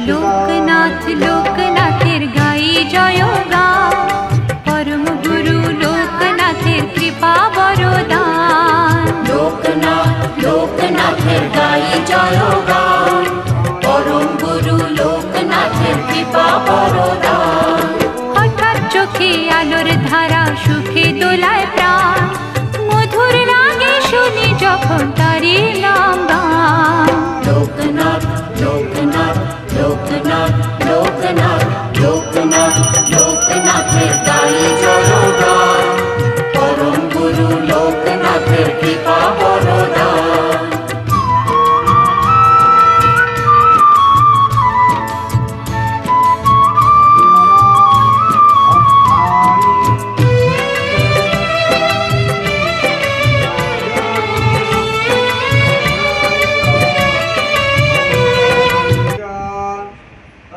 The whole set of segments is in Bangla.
লোকনাথ লোকনাথের গাই জয়গান, পরম গুরু লোকনাথের কৃপা বরদান। লোকনাথ লোকনাথের গাই জয়গান, পরম গুরু লোকনাথের কৃপা বরদান। হঠাৎ চোখে আলোর ধারা সুখে দোলায় প্রাণ, মধুর লাগে শুনি যখন তারি নাম গান। লোকনাথ লোকনাথ লোকনাথ লোকনাথ লোকনাথ লোকনাথের গাই জয়গান, পরম গুরু লোকনাথের কৃপা বরদান।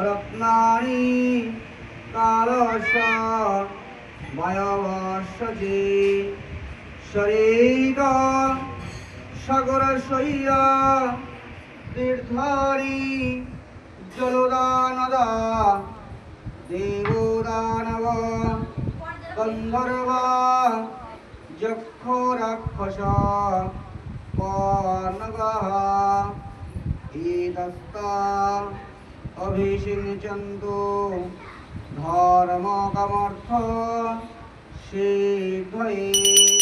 রত্নানি কালশ মায়াবর্ষজে শরীর সাগর শৈয়া তীর্ধারি জলদানদা দেবদানব গন্ধর্বা যক্ষ রাক্ষস পর্ণগः এতস্তা অভিষিঞ্চন্তু ধর্মকামর্থ সিদ্ধয়ে।